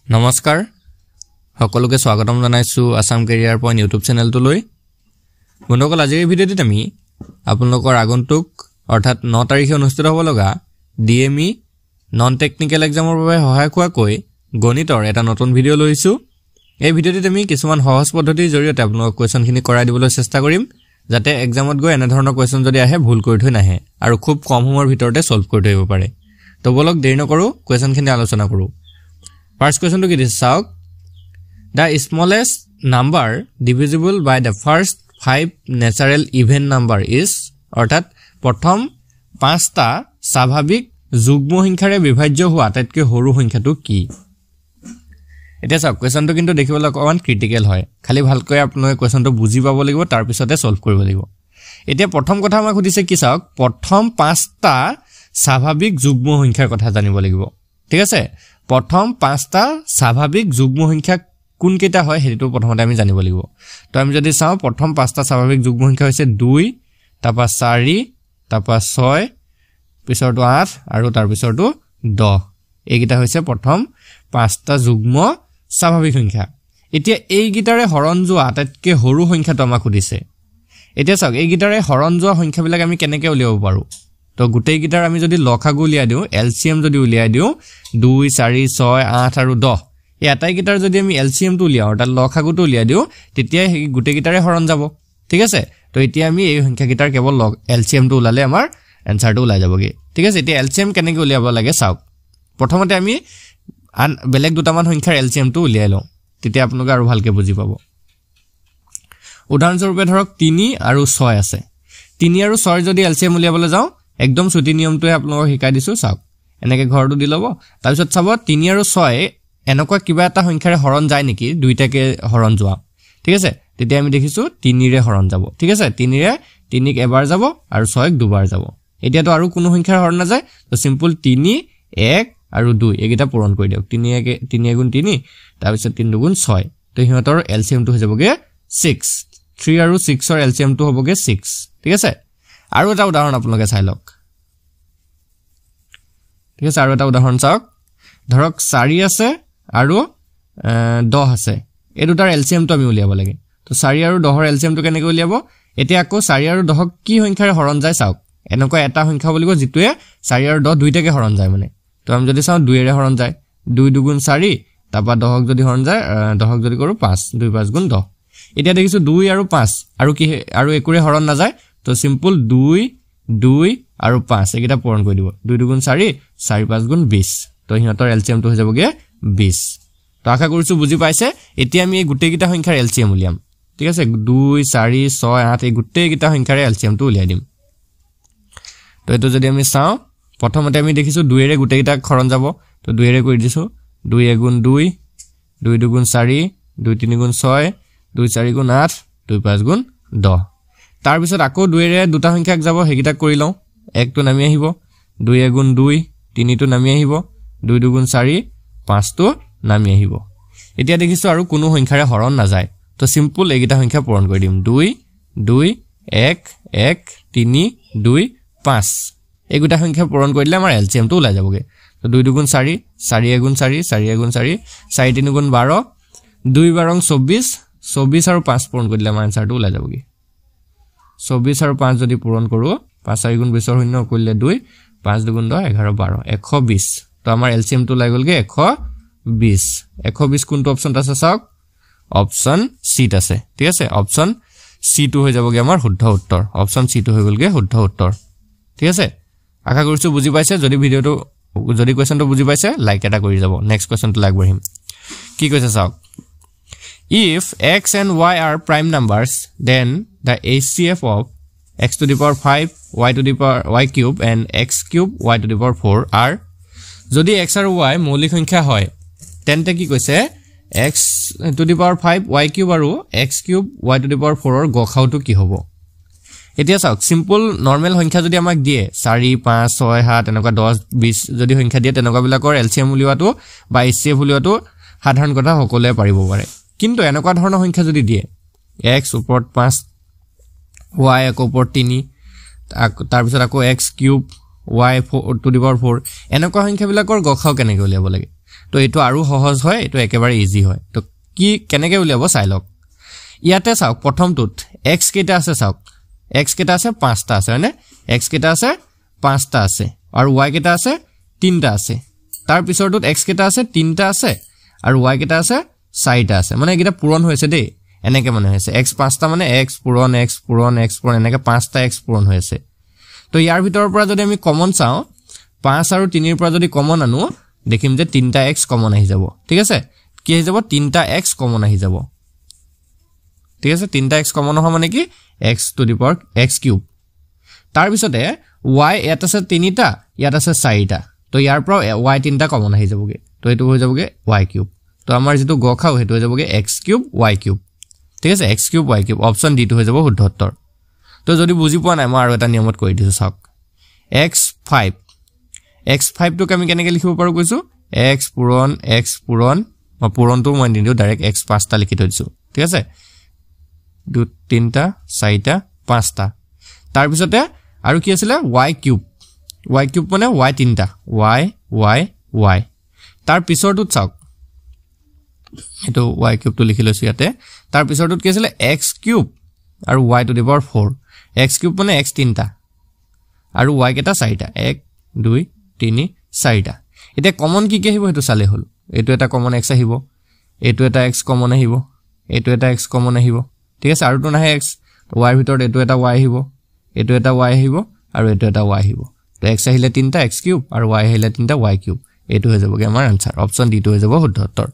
নমস্কাৰ সকলোকে স্বাগতম জনাইছো আসাম কেৰিয়াৰ পইণ্ট ইউটিউব চেনেলটোলৈ বন্ধুসকল আজিৰ ভিডিঅ'টিত আমি আপোনালোকৰ আগন্তুক অৰ্থাৎ 9 তাৰিখে অনুষ্ঠিত হ'ব লগা ডিএমই নন টেকনিক্যাল এক্সামৰ বাবে সহায়ক হোৱাকৈ গণিতৰ এটা নতুন ভিডিঅ' লৈছো এই ভিডিঅ'টিত আমি কিছুমান সহজ পদ্ধতিৰ জৰিয়তে আপোনালোকক কোৱেশ্যনখিনি কৰাই দিবলৈ চেষ্টা কৰিম যাতে এক্সামত গৈ এনে ধৰণৰ কোৱেশ্যন যদি আহে ভুল কৰি থৈ নাহে আৰু খুব কম সময়ৰ ভিতৰতে সলভ কৰি থৈ আহিব পাৰে তো বলক দেৰি নকৰো কোৱেশ্যনখিনি আলোচনা কৰো First question to get is Sauk. The smallest number divisible by the first 5 natural even number is অর্থাৎ প্ৰথম 5টা স্বাভাৱিক যুগ্ম সংখ্যাৰে বিভাজ্য হোৱা আটাইতকৈ সৰু সংখ্যাটো কি এটা সব কোৱেশ্যনটো কিন্তু দেখিবলৈ অকমান ক্ৰিটিকেল হয় খালি ভালকৈ আপোনালোকে কোৱেশ্যনটো বুজি পাব লাগিব তাৰ পিছতে সলভ কৰিব লাগিব এতিয়া প্ৰথম কথা আমাক সুধিছে কি চাওক প্ৰথম 5টা স্বাভাৱিক যুগ্ম সংখ্যাৰ কথা জানিব লাগিব ঠিক আছে প্ৰথম 5টা স্বাভাৱিক যুগ্ম সংখ্যা কোন কেইটা হয় হেতু প্ৰথমতে আমি জানিব লাগিব তো আমি যদি চাও প্ৰথম 5টা স্বাভাৱিক যুগ্ম সংখ্যা হৈছে 2 তাৰপা 4 তাৰপা 6 পিছৰটো 8 আৰু তাৰ পিছৰটো 10 এইকেইটা হৈছে প্ৰথম 5টা যুগ্ম স্বাভাৱিক সংখ্যা এতিয়া এই গিটাৰে হৰণ যোৱা আটাইতকৈ সৰু সংখ্যাটো আমাক সুধিছে এতিয়া চাওক এই গিটাৰে হৰণ যোৱা সংখ্যাবিলাক আমি কেনেকৈ উলিয়াব পাৰো তো গুটেই গিটাৰ আমি যদি লখাগু উলিয়াই দিও এলসিএম যদি উলিয়াই দিও 2 4 6 8 আৰু 10 এই আটাই গিটাৰ যদি আমি এলসিএম টো উলিয়াও তাৰ লখাগুটো উলিয়াই দিও তেতিয়া এই গুটেই গিটাৰে হৰণ যাব ঠিক আছে তো এতিয়া আমি এই সংখ্যা গিটাৰ কেৱল এলসিএম টো উলালে আমাৰ এনসাৰটো উলাই যাবগে ঠিক আছে এতিয়া এলসিএম কেনেকৈ উলিয়াব লাগে চাওক প্ৰথমতে আমি বেলেগ দুটামান সংখ্যাৰ এলসিএম টো উলিয়াই লওঁ তেতিয়া আপোনালোকে আৰু ভালকৈ বুজি পাব উদাহৰণস্বৰূপে ধৰক 3 আৰু 6 আছে 3 আৰু 6 যদি এলসিএম উলিয়াবলৈ যাওঁ একদম ছুটি নিয়মটোৱে আপোনালোকক শিকাই দিছো চাওক এনেকৈ ঘৰটো দি ল'ব তাৰ পিছত চাব 3 আৰু 6 এনেকুৱা কিবা এটা সংখ্যাৰে হৰণ যায় নেকি দুইটাকে হৰণ যোৱা ঠিক আছে তেতিয়া আমি দেখিছো 3 ৰে হৰণ যাব ঠিক আছে 3 ৰে 3 ক এবাৰ যাব আৰু 6 ক দুবাৰ যাব এতিয়াতো আৰু কোনো সংখ্যাৰ হৰণ নাযায় তো সিম্পল 3 1 আৰু 2 এইকেইটা পূৰণ কৰি দিয়ক 3 গুণ 3 তাৰ পিছত 3 গুণ 6 তো হিহঁতৰ এলসিএম টো হৈ যাবগে 6 3 আৰু 6 ৰ এলসিএম টো হ'বগে 6 ঠিক আছে আৰু এটা উদাহৰণ আপোনালোকে চাই লওক ঠিক আছে আৰু এটা উদাহৰণ চাওক ধৰক 4 আছে আৰু 10 আছে এই দুটাৰ এলসিএম টো আমি উলিয়াব লাগে তো 4 আৰু 10 ৰ এলসিএম টো কেনেকৈ উলিয়াব এতিয়া আকৌ 4 আৰু 10 কি সংখ্যাৰে হৰণ যায় চাওক এনেকুৱা এটা সংখ্যা বলিব যিটোৱে 4 আৰু 10 দুইটাকে হৰণ যায় মানে তো আমি যদি চাও 2 ৰে হৰণ যায় 2 দুগুণ 4 তাৰপা 10ক যদি হৰণ যায় 10ক যদি কৰো 5 2 5 গুণ 10 এতিয়া দেখিছো 2 আৰু 5 আৰু কি আৰু একোৰে হৰণ নাযায় তো সিম্পল 2 2 আৰু 5 এইকেইটা পূৰণ কৰি দিব 2 দুগুণ 4 4 5 গুণ 20 তো হিহঁতৰ এলসিএম টো হৈ যাবগে 20 তো আশা কৰিছো বুজি পাইছে এতিয়া আমি এই গুটেই গিটা সংখ্যাৰ এলসিএম উলিয়াম ঠিক আছে 2 4 6 8 এই গুটেই গিটা সংখ্যাৰ এলসিএম টো উলিয়াই দিম তো এটো যদি আমি চাও প্ৰথমতে আমি দেখিছো 2 ৰে গুটেই গিটা হৰণ যাব তো 2 ৰে কৰি দিছো 2 গুণ 2 2 দুগুণ 4 2 3 গুণ 6 2 4 গুণ 8 2 5 গুণ 10 তাৰ পিছত আকৌ 2 ৰে দুটা সংখ্যাক যাব হেগিটা কৰি লওঁ 1 টো নামি আহিব 2 গুণ 2 3 টো নামি আহিব 2 দুগুণ 4 5 টো নামি আহিব এতিয়া দেখিছো আৰু কোনো সংখ্যাৰে হৰণ নাযায় তো সিম্পল এইগিটা সংখ্যা পূৰণ কৰি দিম 2 2 1 1 3 2 5 এইগিটা সংখ্যা পূৰণ কৰিলে আমাৰ এলসিএম টো ওলাই যাবগে তো 2 দুগুণ 4 4 গুণ 4 4 গুণ 4 4 3 গুণ 12 2 12 24 24 আৰু 5 পূৰণ কৰিলে আমাৰ এনসাৰটো ওলাই যাবগে 24 আৰু 5 যদি পূৰণ কৰো 5 4 গুণ 20 ৰ শূন্য কৰিলে 2 5 দুগুণ 10 11 12 120 তো আমাৰ এলসিএম টো লাই গলগে 120 কোনটো অপচন আছে চাওক অপচন সি আছে ঠিক আছে অপচন সি টো হৈ যাবগে আমাৰ শুদ্ধ উত্তৰ অপচন সি টো হৈ গলগে শুদ্ধ উত্তৰ ঠিক আছে আশা কৰিছো বুজি পাইছে যদি ভিডিওটো যদি কোৱেশ্যনটো বুজি পাইছে লাইক এটা কৰি যাব নেক্সট কোৱেশ্যনটো লাইক কৰিম কি কৈছে চাওক if x and y are prime numbers then the HCF of x to the power 5 y to the power y cube and x cube y to the power 4 are যদি x আৰু y মৌলিক সংখ্যা হয় তেন্তে কি কৈছে x to the power 5 y cube আৰু x cube y to the power 4 ৰ গখাউটো কি হ'ব এতিয়া চাওক সিম্পল নৰমাল সংখ্যা যদি আমাক দিয়ে 4 5 6 7 এনেকুৱা 10 20 যদি সংখ্যা দিয়ে তেনেকুৱা বিলাকৰ এলসিএম উলিওৱাটো বা এইচচিএফ উলিওৱাটো সাধাৰণ কথা সকলোৱে পাৰিব পাৰে কিন্তু এনেকুৱা ধৰণৰ সংখ্যা যদি দিয়ে x ওপৰত 5 y ওপৰত 3 তাৰ পিছত আকৌ x cube y to the power 4 এনেকুৱা সংখ্যাবিলাকৰ গখাও কেনেকৈ উলিয়াব লাগে তো তো এইটো আৰু সহজ হয় এইটো একেবাৰে ইজি হয় তো কি কেনেকৈ উলিয়াব চাই লওক ইয়াতে চাওক প্ৰথমটোত x কেইটা আছে চাওক x কেইটা আছে 5টা আছে হয়নে x কেইটা আছে 5টা আছে আৰু y কেইটা আছে 3টা আছে তাৰ পিছৰটোত x কেইটা আছে 3টা আছে আৰু y কেইটা আছে 4টা আছে মানে এইকেইটা পূৰণ হৈছে দেই এনেকৈ মানে হৈছে x 5টা মানে x পূৰণ এনেকৈ 5টা x পূৰণ হৈ আছে তো ইয়াৰ ভিতৰৰ পৰা যদি আমি কমন চাওঁ 5 আৰু 3 ৰ পৰা যদি কমন আনো দেখিম যে 3টা x কমন আহি যাব ঠিক আছে কি আহি যাব 3টা x কমন আহি যাব ঠিক আছে 3টা x কমন হয় মানে কি x to the power x cube তাৰ পিছতে y ইয়াত আছে 3টা ইয়াত আছে 4টা তো ইয়াৰ পৰা y 3টা কমন আহি যাবগে তো এটো হৈ যাবগে y কিউব তো আমাৰ যেটো গখাও হেটো হৈ যাবগে x কিউব y কিউব ঠিক আছে x cube y cube option D টো হৈ যাব শুদ্ধ উত্তৰ তো যদি বুজি পোৱা নাই মই আৰু এটা নিয়মত কৈ দিছো চাওক x5 টো আমি কেনেকৈ লিখিব পাৰো কৈছো x পূৰণ পূৰণটো মই নিদিও ডাইৰেক্ট x 5টা লিখি থৈ দিছো ঠিক আছে 2 3টা 4টা 5টা তাৰ পিছতে আৰু কি আছিল y কিউব মানে y 3টা y তাৰ পিছৰটোত চাওক এটো y কিউব টো লিখি লৈছো ইয়াতে তাৰ পিছৰটোত কি আছিল x কিউব আৰু y to the power 4 x cube মানে x 3টা আৰু y কেটা 4টা 1 2 3 4টা এটা কমন কি কি আহিব হেতু চালে হল এটো এটা কমন x আহিব এটো এটা x কমন আহিব এটো এটা x কমন আহিব ঠিক আছে আৰু তো নাহে x y ভিতৰত এটো এটা y আহিব এটো এটা y আহিব আৰু এটো এটা y আহিব তো x আহিলে 3টা x কিউব আৰু y আহিলে 3টা y কিউব এটো হৈ যাবগে আমাৰ আনসাৰ অপচন ডি টো হৈ যাব শুদ্ধ উত্তৰ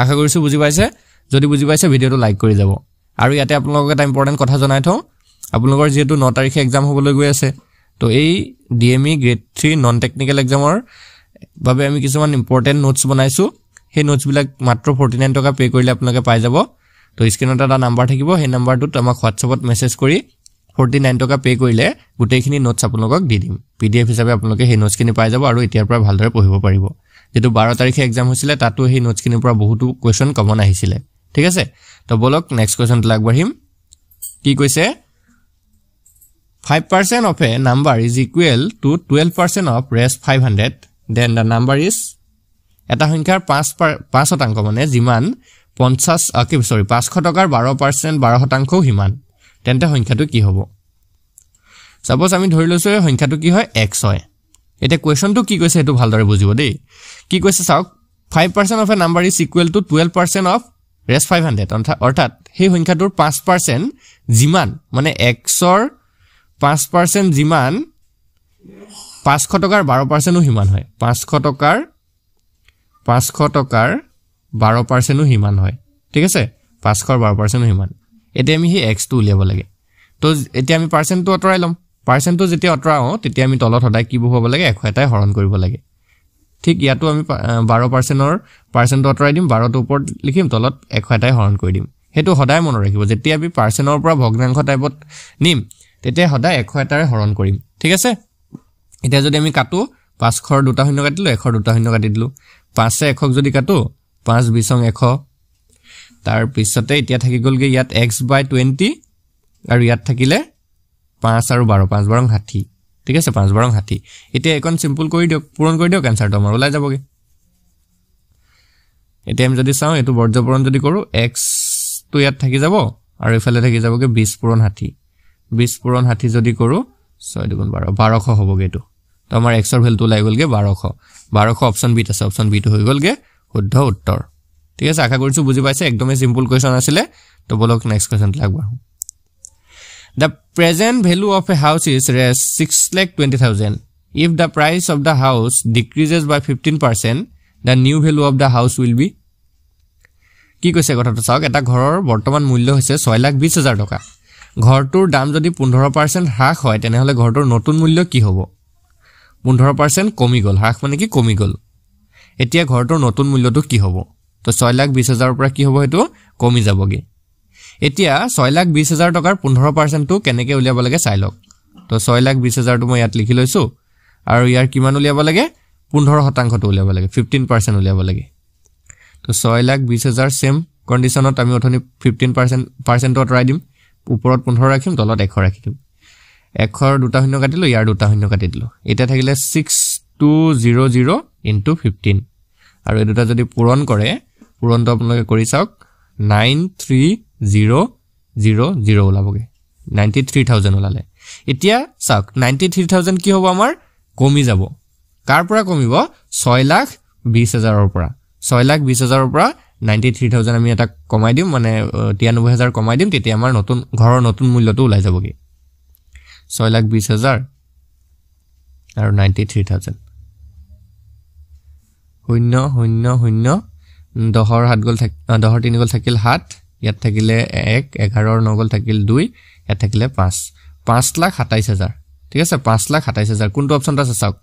আশা কৰিছো বুজি পাইছে যদি বুজি পাইছে ভিডিওটো লাইক কৰি যাব আৰু ইয়াতে আপোনালোকক এটা ইম্পৰ্টেন্ট কথা জনাই থওঁ আপোনালোকৰ যেটো 9 তাৰিখে এক্সাম হ'বলৈ গৈ আছে তো এই ডিএমই গ্ৰেড 3 নন টেকনিক্যাল এক্সামৰ বাবে আমি কিছুমান ইম্পৰ্টেন্ট নোটস বনাইছো সেই নোটস বিলাক মাত্ৰ 49 টকা পে কৰিলে আপোনালোকে পাই যাব তো স্ক্ৰিনত এটা নাম্বাৰ থাকিব সেই নাম্বাৰটোত আমাক হোৱাটছএপত মেছেজ কৰি 49 টকা পে কৰিলে গুটেইখিনি নোটস আপোনালোকক দি দিম পিডিএফ হিচাপে আপোনালোকে সেই নোটসখিনি পাই যাব আৰু এতিয়াৰ পৰা ভালদৰে পঢ়িব পাৰিব যেটো 12 তাৰিখে এক্সাম হৈছিল তাতো সেই নোটসখিনিৰ পৰা বহুতো কোৱেশ্চন কমন আহিছিল ঠিক আছে তো বলক নেক্সট কোৱেশ্চনটো লাগবাহিম কি কৈছে 5% of a number is equal to 12% of raised 500 then the number is এটা সংখ্যাৰ 5 শতাংশ মানে যিমান 50 500 টকাৰ 12% শতাংশ হিমান তেন্তে সংখ্যাটো কি হ'ব সাপোজ আমি ধৰি লৈছো সংখ্যাটো কি হয় x হয় এটা কোৱেশ্চনটো কি কৈছে এটো ভালদৰে বুজিব দেই কি কৈছে চাওক 5% of a number is equal to 12% of raised 500 অৰ্থাৎ সেই সংখ্যাটোৰ 5% যিমান মানে x ৰ 5% যিমান 500 টকাৰ 12% হিমান হয় 500 টকাৰ 12% হিমান হয় ঠিক আছে 500 12% হিমান এতিয়া আমি হি x টো উলিয়াব লাগে তো এতিয়া আমি পাৰ্চেন্ট টো অতৰাই লম পাৰ্চেন্ট টো যেতিয়া অতৰাও তেতিয়া আমি তলত সদায় কি বহুৱাব লাগে এশ এটাই হৰণ কৰিব লাগে ঠিক ইয়াতো আমি 12% ৰ পাৰ্চেন্ট অতৰাই দিম 12 ৰ ওপৰত লিখিম তলত এশ এটাই হৰণ কৰি দিম হেতু সদায় মনত ৰাখিব যেতিয়া আমি পাৰ্চেন্টৰ পৰা ভগ্নাংশ টাইপত নিম তেতিয়া সদায় এশ এটাৰে হৰণ কৰিম ঠিক আছে এতিয়া যদি আমি কাটো 500 ৰ দুটা শূন্য কাটিলো 100 ৰ দুটা শূন্য কাটি দিলো 5 এ 100 যদি কাটো 5 20 100 তাৰ পিছতে এতিয়া থাকি গলগে ইয়াত x/20 আৰু ইয়াত থাকিলে 5 আৰু 12 5 12 60 ঠিক আছে 5 12 60 এতিয়া এখন সিম্পল কৰি দিও পূৰণ কৰি দিও আনসাৰটো আমাৰ ওলাই যাবগে এতিয়া আমি যদি চাও এটো বৰ্জ্য পূৰণ যদি কৰো x তো ইয়াত থাকি যাব আৰু ইফালে থাকি যাবগে 20 পূৰণ 60 20 পূৰণ 60 যদি কৰো 6 * 12 1200 হবগে এটো তো আমাৰ x ৰ ভ্যালুটো লাই গলগে 1200 অপচন বি আছে অপচন বি টো হৈ গলগে শুদ্ধ উত্তৰ ঠিক আছে আশা কৰিছো বুজি পাইছে একদমই সিম্পল কোৱেশ্চন আছিল তো বলক নেক্সট কোৱেশ্চন লাগবা The present value of a house is 6,20,000. If the price of the house decreases by 15%, the new value of the house will be কি কৈছে কথাটো চাওক এটা ঘৰৰ বৰ্তমান মূল্য হৈছে 6,20,000 টকা ঘৰটোৰ দাম যদি 15% হ্ৰাস হয় তেনেহলে ঘৰটোৰ নতুন মূল্য কি হ'ব 15% কমি গল হ্ৰাস মানে কি কমি গল এতিয়া ঘৰটোৰ নতুন মূল্যটো কি হ'ব তো 6,20,000 ৰ পৰা কি হ'ব হেতু কমি যাবগে এতিয়া 6,20,000 টকাৰ 15% টো কেনেকৈ উলিয়াব লাগে চাই লওক তো 6,20,000 টো মই ইয়াত লিখি লৈছো আৰু ইয়াৰ কিমান উলিয়াব লাগে 15% টো উলিয়াব লাগে 15% উলিয়াব লাগে তো 6,20,000 সেম কন্ডিশনত আমি অথনি 15% অতৰাই দিম ওপৰত 15 ৰাখিম তলত 100 ৰাখি দিম 100 দুটা শূন্য কাটিলো ইয়াৰ দুটা শূন্য কাটি দিলো এটা থাকিলে 6200 * 15 আৰু এই দুটা যদি পূৰণ কৰে পূৰণটো আপোনালোকে কৰি চাওক 93000 ওলাবগে 93000 ওলালে এতিয়া চাওক 93000 কি হ'ব আমাৰ কমি যাব কাৰ পৰা কমিব 6,20,000 ৰ পৰা 6,20,000 ৰ পৰা 93000 আমি এটা কমাই দিম মানে 93,000 কমাই দিম তেতিয়া আমাৰ নতুন ঘৰৰ নতুন মূল্যটো ওলাই যাবগে 6,20,000 আৰু 93,000 0 10 ৰ 7 গল 10 ৰ 3 গল থাকিল 7 ইয়াত থাকিলে 1 11 ৰ 9 গল থাকিল 2 ইয়াত থাকিলে 5 5,27,000 ঠিক আছে 5,27,000 কোনটো অপচনটা আছে চাওক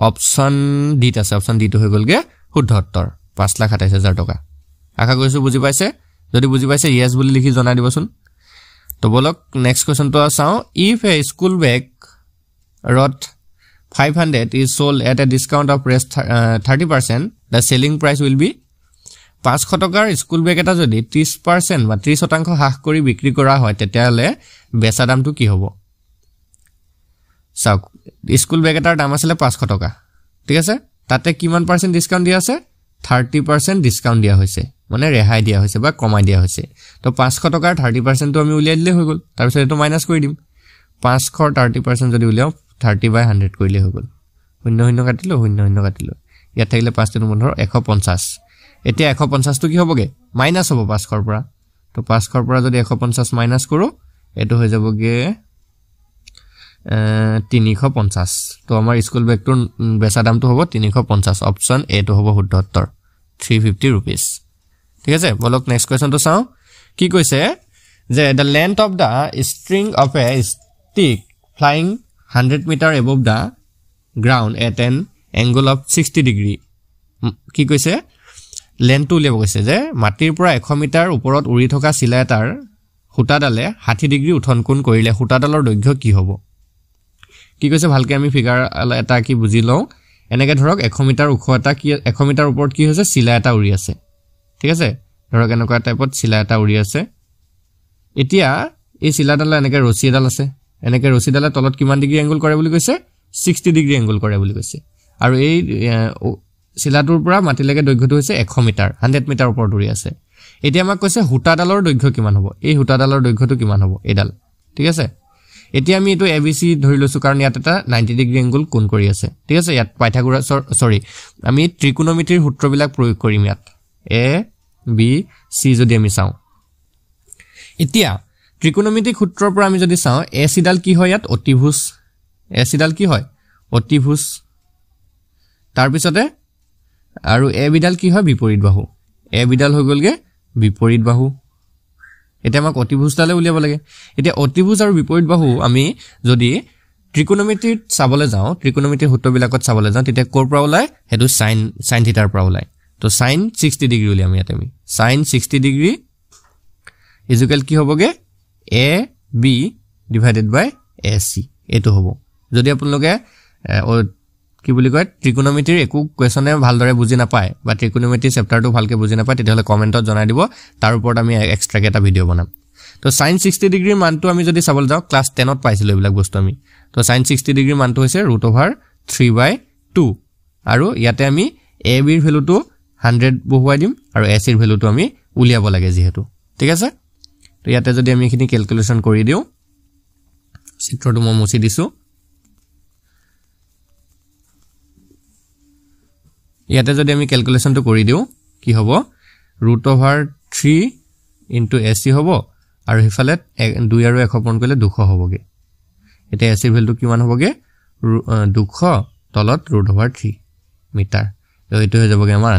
অপচন ডি আছে অপচন ডি টো হৈ গলগে শুদ্ধ উত্তৰ 5,27,000 টকা আশা কৰিছো বুজি পাইছে যদি বুজি পাইছে ইয়েস বুলি লিখি জনাই দিবচোন তো বলক নেক্সট কোৱেশ্চনটো চাও if A school bag rot 500 is sold at a discount of 30% the selling price will be 500 টকাৰ স্কুল বেগ এটা যদি 30% বা 30% হ্ৰাস কৰি বিক্ৰী কৰা হয় তেতিয়ালে বেচা দামটো কি হ'ব চাওক স্কুল বেগ এটাৰ দাম আছিল 500 টকা ঠিক আছে তাতে কিমান পাৰ্সেন্ট ডিসকাউন্ট দিয়া আছে 30% ডিসকাউন্ট দিয়া হৈছে মানে ৰেহাই দিয়া হৈছে বা কমাই দিয়া হৈছে তো 500 টকাৰ 30% তো আমি উলিয়াই দিলে হৈ গল তাৰ পিছত এটো মাইনাস কৰি দিম 500 30% যদি উলিয়াও 30/100 কৰিলে হৈ গল 0 কাটিলো 0 কাটিলো ইয়াত থাকিলে 5 3 15 150 এতিয়া 150 টো কি হ'বগে মাইনাস হ'ব 500 ৰ পৰা তো 500 ৰ পৰা যদি 150 মাইনাস কৰো এটো হৈ যাবগে 350 তো আমাৰ স্কুল বেগটোৰ বেচা দামটো হ'ব 350 অপচন এ টো হ'ব শুদ্ধ উত্তৰ 350 rupees ঠিক আছে বলক নেক্সট কোৱেশ্চনটো চাও কি কৈছে যে the length of the string of a stick flying 100 meter above the ground at an angle of 60 degree কি কৈছে লেন্থটো উলিয়াব কৈছে যে মাটিৰ পৰা 100 মিটাৰ ওপৰত উৰি থকা চিলা এটাৰ হুটাডালে 60 ডিগ্ৰী উঠন কোণ কৰিলে হুটাডালৰ দৈৰ্ঘ্য কি হ'ব কি কৈছে ভালকে আমি ফিগাৰ এটা কি বুজি লও এনেকে ধৰক 100 মিটাৰ ওখ এটা কি 100 মিটাৰ ওপৰত কি হৈছে চিলা এটা উৰি আছে ঠিক আছে ধৰক এনেকুৱা টাইপত চিলা এটা উৰি আছে এতিয়া এই চিলাডাল এনেকে ৰছী এডাল আছে এনেকে ৰছীডালে তলত কিমান ডিগ্ৰী এংগল কৰে বুলি কৈছে 60 ডিগ্ৰী এংগল কৰে বুলি কৈছে আৰু এই চিলাটোৰ পৰা মাটিলৈকে দৈৰ্ঘ্যটো হৈছে 100 মিটাৰ 100 মিটাৰ ওপৰত উৰি আছে এতিয়া আমাক কৈছে হুটাডালৰ দৈৰ্ঘ্য কিমান হ'ব এই হুটাডালৰ দৈৰ্ঘ্যটো কিমান হ'ব এডাল ঠিক আছে এতিয়া আমি এটো এবিসি ধৰি লৈছো কাৰণ ইয়াত এটা 90 ডিগ্ৰী এংগল কোণ কৰি আছে ঠিক আছে ইয়াত পাইথাগোৰাছ সৰি আমি ত্ৰিকোণমিতিৰ সূত্ৰবিলাক প্ৰয়োগ কৰিম ইয়াত এ বি সি যদি আমি চাও এতিয়া ত্ৰিকোণমিতিক সূত্ৰৰ পৰা আমি যদি চাও এ সিডাল কি হয় ইয়াত অতিভুজ এ সিডাল কি হয় অতিভুজ তাৰ পিছতে আৰু এ বিডাল কি হয় বিপৰীত বাহু এ বিডাল হৈ গলগে বিপৰীত বাহু এটা আমাক অতিভুজডালে উলিয়াব লাগে এতিয়া অতিভুজ আৰু বিপৰীত বাহু আমি যদি ত্ৰিকোণমিতিত চাবলে যাও ত্ৰিকোণমিতিৰ সূত্ৰবিলাকত চাবলে যাও তেতিয়া কোৰ পৰা ওলাই হেতু sin থিটাৰ পৰা ওলাই তো sin 60 ডিগ্ৰী উলিয়াম ইয়াত আমি sin 60 ডিগ্ৰী ইকুৱেল কি হ'বগে a b divided by ac এটো হ'ব যদি আপোনালোকে কি বুলি কয় ত্ৰিকোণমিতিৰ একো কোৱেশ্চনে ভালদৰে বুজি নাপায় বা ত্ৰিকোণমিতিৰ চেপ্টাৰটো ভালকে বুজি নাপায় তেতিয়াহলে কমেন্টত জনাই দিব তাৰ ওপৰত আমি এক্সট্ৰা এটা ভিডিও বনাম তো sin 60 ডিগ্ৰীৰ মানটো আমি যদি চাবলৈ যাও ক্লাস 10 ত পাইছিলো এইবিলাক বস্তু আমি তো sin 60 ডিগ্ৰীৰ মানটো হৈছে √3/2 আৰু ইয়াতে আমি a b ৰ ভ্যালুটো 100 বহুৱাই দিম আৰু ac ৰ ভ্যালুটো আমি উলিয়াব লাগে যেহেতু ঠিক আছে তো ইয়াতে যদি আমি এখিনি ক্যালকুলেশন কৰি দিও চিত্ৰটো মই মুছি দিছো ইয়াতে যদি আমি ক্যালকুলেশনটো কৰি দিও কি হ'ব √3 * ac হ'ব আৰু হিফালে 2 আৰু 1 পূৰণ কৰিলে 200 হ'বগে এটা ac ৰ ভ্যালুটো কিমান হ'বগে 200 তলত √3 মিটাৰ এইটো হৈ যাবগে আমাৰ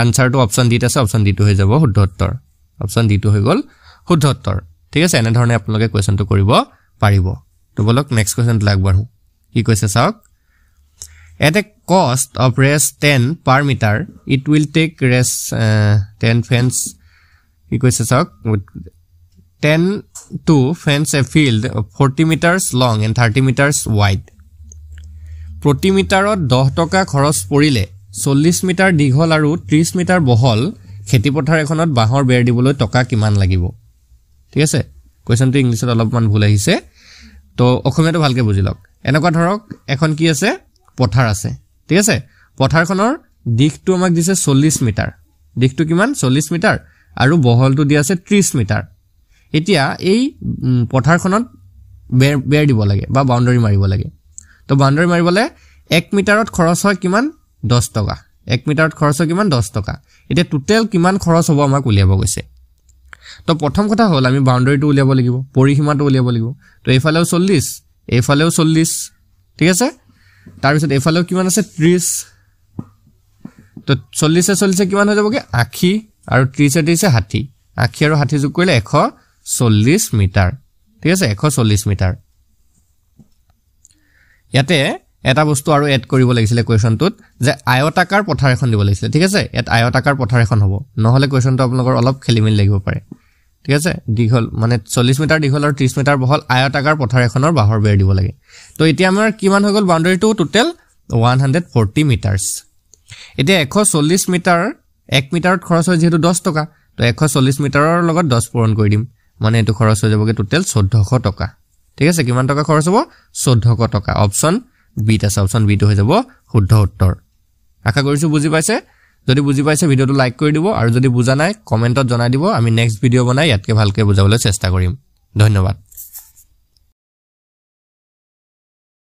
আনসাৰটো অপচন ডিত আছে অপচন ডি টো হৈ যাব শুদ্ধ উত্তৰ অপচন ডি টো হৈ গল শুদ্ধ উত্তৰ ঠিক আছে এনে ধৰণে আপোনালোকে কোৱেশ্চনটো কৰিব পাৰিব তো বলক নেক্সট কোৱেশ্চন লাগবাৰহু কি কৈছে চাওক at a cost of res 10 per meter it will take res 10 fence কি কৈছে চাওক 10 to fence a field of 40 meters long and 30 meters wide প্ৰতি মিটাৰত 10 টকা খৰচ পৰিলে 40 মিটাৰ দীঘল আৰু 30 মিটাৰ বহল খেতিপথাৰ এখনত বাহৰ বেৰ দিবলৈ টকা কিমান লাগিব ঠিক আছে কোৱেশ্চনটো ইংলিছত অলপমান ভুল আহিছে তো অসমীয়াটো ভালকে বুজি লওক এনেকুৱা ধৰক এখন কি আছে পথাৰ আছে ঠিক আছে পথাৰখনৰ দিশটো আমাক দিছে 40 মিটাৰ দিশটো কিমান 40 মিটাৰ আৰু বহলটো দিয়া আছে 30 মিটাৰ এতিয়া এই পথাৰখনত বেৰ দিব লাগে বা বাউণ্ডাৰী মাৰিব লাগে তো বাউণ্ডাৰী মাৰিবলে 1 মিটাৰত খৰচ হয় কিমান 10 টকা 1 মিটাৰত খৰচ হয় কিমান 10 টকা এতিয়া টোটেল কিমান খৰচ হ'ব আমাক উলিয়াব গৈছে তো প্ৰথম কথা হ'ল আমি বাউণ্ডাৰীটো উলিয়াব লাগিব পৰিসীমাটো উলিয়াব লাগিব তো এইফালেও 40 এইফালেও 40 ঠিক আছে তাৰ পিছত এইফালেও কিমান আছে 30 তো 40 কিমান হৈ যাবগে 80 আৰু 30 60 80 আৰু 60 যোগ কৰিলে 140 মিটাৰ ঠিক আছে 140 মিটাৰ ইয়াতে এটা বস্তু আৰু এড কৰিব লাগিছিল কোৱেশ্যনটোত যে আয়তাকাৰ পথাৰ এখন দিব লাগিছিল ঠিক আছে ইয়াত আয়তাকাৰ পথাৰ এখন হ'ব নহলে কোৱেশ্যনটো আপোনালোকৰ অলপ খেলিমেলি লাগিব পাৰে ঠিক আছে দীঘল মানে 40 মিটাৰ দীঘল আৰু 30 মিটাৰ বহল আয়তাকাৰ পথাৰ এখনৰ বাহৰ বেৰ দিব লাগে তো এতিয়া আমাৰ কিমান হৈ গ'ল বাউণ্ডাৰীটো টোটেল 140 মিটাৰছ এতিয়া 140 মিটাৰ 1 মিটাৰত খৰচ হয় যেহেতু 10 টকা তো 140 মিটাৰৰ লগত 10 পূৰণ কৰি দিম মানে এটো খৰচ হৈ যাবগে টোটেল 1400 টকা ঠিক আছে কিমান টকা খৰচ হ'ব 1400 টকা অপচন বিট আছে অপচন বিটো হৈ যাব শুদ্ধ উত্তৰ আশা কৰিছো বুজি পাইছে যদি বুজি পাইছে ভিডিওটো লাইক কৰি দিব আৰু যদি বুজা নাই কমেন্টত জনাই দিব আমি নেক্সট ভিডিও বনাই ইয়াতকে ভালকে বুজাবলৈ চেষ্টা কৰিম ধন্যবাদ